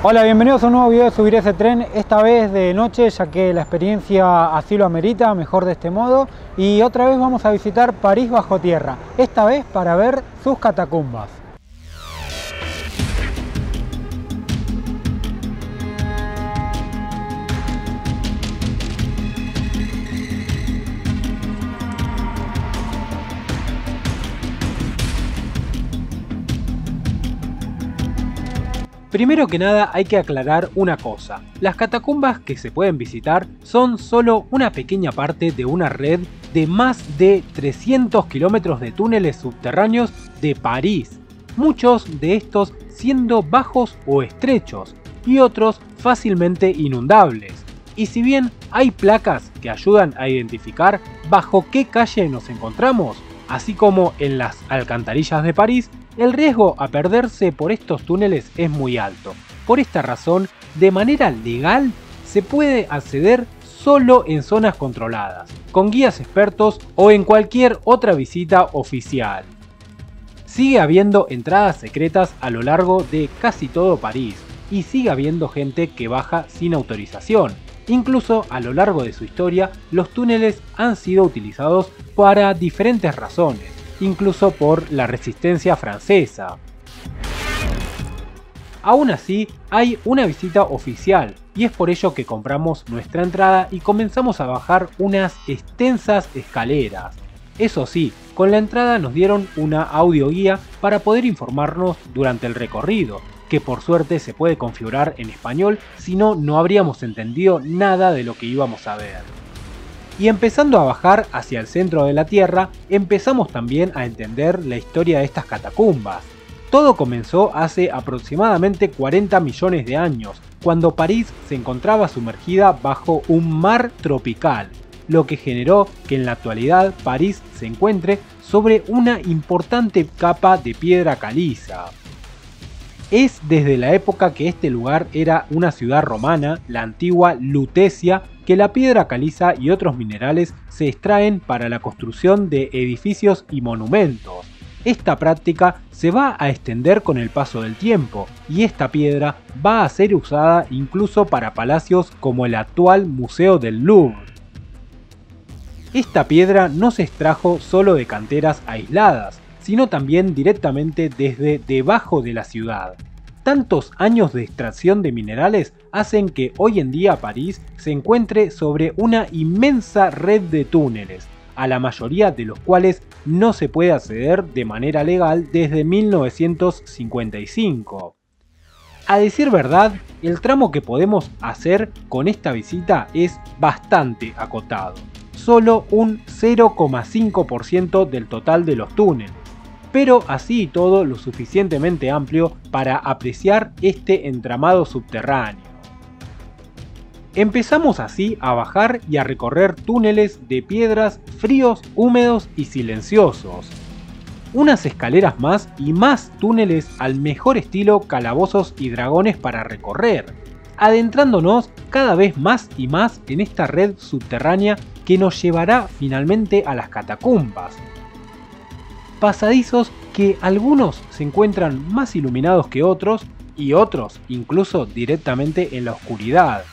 Hola, bienvenidos a un nuevo video de Subir ese tren, esta vez de noche ya que la experiencia así lo amerita, mejor de este modo. Y otra vez vamos a visitar París bajo tierra, esta vez para ver sus catacumbas. Primero que nada hay que aclarar una cosa, las catacumbas que se pueden visitar son solo una pequeña parte de una red de más de 300 kilómetros de túneles subterráneos de París, muchos de estos siendo bajos o estrechos y otros fácilmente inundables. Y si bien hay placas que ayudan a identificar bajo qué calle nos encontramos, así como en las alcantarillas de París, el riesgo a perderse por estos túneles es muy alto. Por esta razón, de manera legal, se puede acceder solo en zonas controladas, con guías expertos o en cualquier otra visita oficial. Sigue habiendo entradas secretas a lo largo de casi todo París, y sigue habiendo gente que baja sin autorización. Incluso a lo largo de su historia, los túneles han sido utilizados para diferentes razones, incluso por la resistencia francesa. Aún así, hay una visita oficial y es por ello que compramos nuestra entrada y comenzamos a bajar unas extensas escaleras. Eso sí, con la entrada nos dieron una audioguía para poder informarnos durante el recorrido, que por suerte se puede configurar en español, si no, no habríamos entendido nada de lo que íbamos a ver. Y empezando a bajar hacia el centro de la Tierra, empezamos también a entender la historia de estas catacumbas. Todo comenzó hace aproximadamente 40 millones de años, cuando París se encontraba sumergida bajo un mar tropical, lo que generó que en la actualidad París se encuentre sobre una importante capa de piedra caliza. Es desde la época que este lugar era una ciudad romana, la antigua Lutecia, que la piedra caliza y otros minerales se extraen para la construcción de edificios y monumentos. Esta práctica se va a extender con el paso del tiempo y esta piedra va a ser usada incluso para palacios como el actual Museo del Louvre. Esta piedra no se extrajo solo de canteras aisladas, sino también directamente desde debajo de la ciudad. Tantos años de extracción de minerales hacen que hoy en día París se encuentre sobre una inmensa red de túneles, a la mayoría de los cuales no se puede acceder de manera legal desde 1955. A decir verdad, el tramo que podemos hacer con esta visita es bastante acotado, solo un 0,5% del total de los túneles, pero así y todo lo suficientemente amplio para apreciar este entramado subterráneo. Empezamos así a bajar y a recorrer túneles de piedras fríos, húmedos y silenciosos. Unas escaleras más y más túneles al mejor estilo calabozos y dragones para recorrer, adentrándonos cada vez más y más en esta red subterránea que nos llevará finalmente a las catacumbas. Pasadizos que algunos se encuentran más iluminados que otros y otros incluso directamente en la oscuridad.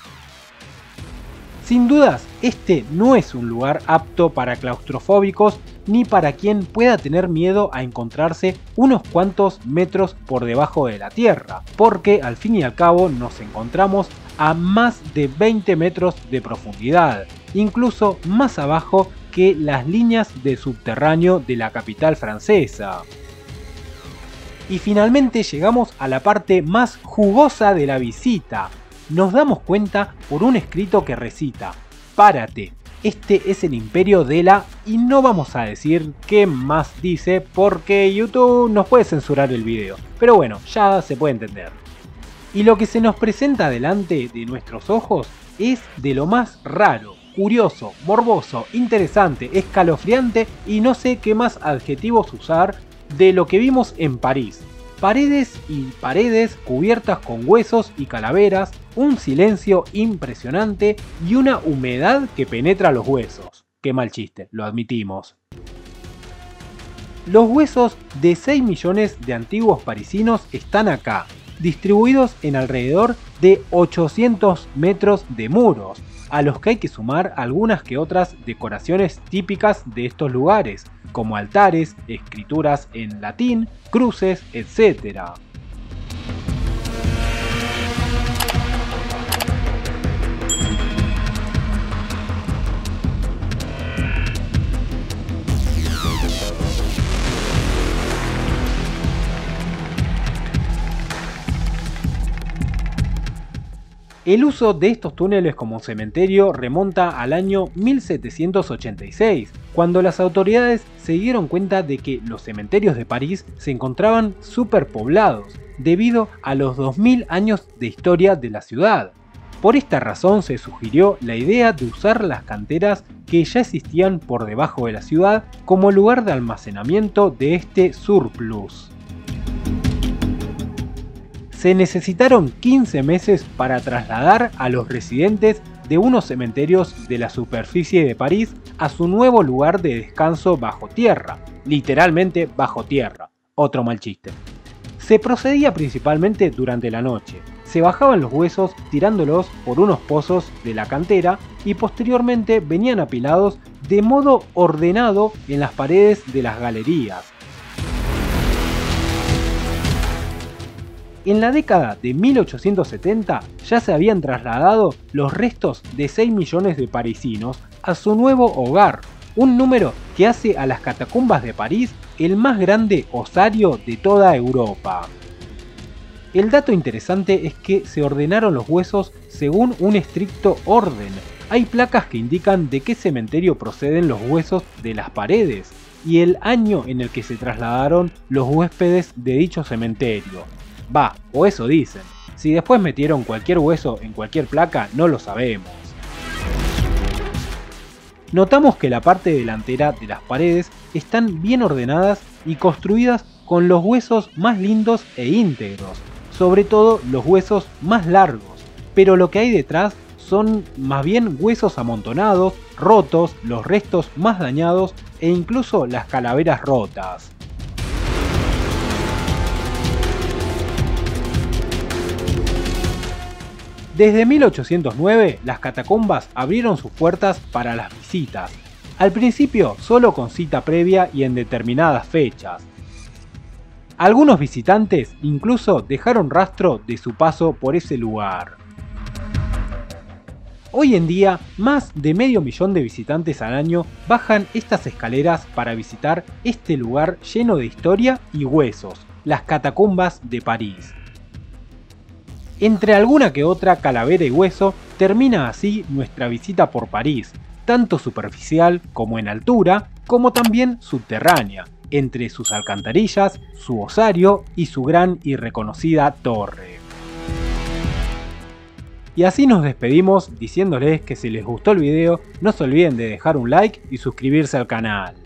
Sin dudas, este no es un lugar apto para claustrofóbicos ni para quien pueda tener miedo a encontrarse unos cuantos metros por debajo de la tierra, porque al fin y al cabo nos encontramos a más de 20 metros de profundidad, incluso más abajo que las líneas de subterráneo de la capital francesa. Y finalmente llegamos a la parte más jugosa de la visita. Nos damos cuenta por un escrito que recita: "Párate, este es el imperio de la..." y no vamos a decir qué más dice porque YouTube nos puede censurar el video, pero bueno, ya se puede entender. Y lo que se nos presenta delante de nuestros ojos es de lo más raro, curioso, morboso, interesante, escalofriante y no sé qué más adjetivos usar de lo que vimos en París. Paredes y paredes cubiertas con huesos y calaveras, un silencio impresionante y una humedad que penetra los huesos. Qué mal chiste, lo admitimos. Los huesos de 6 millones de antiguos parisinos están acá, distribuidos en alrededor de 800 metros de muros, a los que hay que sumar algunas que otras decoraciones típicas de estos lugares, como altares, escrituras en latín, cruces, etc. El uso de estos túneles como cementerio remonta al año 1786, cuando las autoridades se dieron cuenta de que los cementerios de París se encontraban superpoblados, debido a los 2000 años de historia de la ciudad. Por esta razón se sugirió la idea de usar las canteras que ya existían por debajo de la ciudad como lugar de almacenamiento de este surplus. Se necesitaron 15 meses para trasladar a los residentes de unos cementerios de la superficie de París a su nuevo lugar de descanso bajo tierra, literalmente bajo tierra, otro mal chiste. Se procedía principalmente durante la noche, se bajaban los huesos tirándolos por unos pozos de la cantera y posteriormente venían apilados de modo ordenado en las paredes de las galerías. En la década de 1870 ya se habían trasladado los restos de 6 millones de parisinos a su nuevo hogar, un número que hace a las catacumbas de París el más grande osario de toda Europa. El dato interesante es que se ordenaron los huesos según un estricto orden. Hay placas que indican de qué cementerio proceden los huesos de las paredes y el año en el que se trasladaron los huéspedes de dicho cementerio. Va, o eso dicen. Si después metieron cualquier hueso en cualquier placa, no lo sabemos. Notamos que la parte delantera de las paredes están bien ordenadas y construidas con los huesos más lindos e íntegros, sobre todo los huesos más largos, pero lo que hay detrás son más bien huesos amontonados, rotos, los restos más dañados e incluso las calaveras rotas. Desde 1809, las catacumbas abrieron sus puertas para las visitas, al principio solo con cita previa y en determinadas fechas. Algunos visitantes incluso dejaron rastro de su paso por ese lugar. Hoy en día, más de medio millón de visitantes al año bajan estas escaleras para visitar este lugar lleno de historia y huesos, las catacumbas de París. Entre alguna que otra calavera y hueso, termina así nuestra visita por París, tanto superficial como en altura, como también subterránea, entre sus alcantarillas, su osario y su gran y reconocida torre. Y así nos despedimos diciéndoles que si les gustó el video, no se olviden de dejar un like y suscribirse al canal.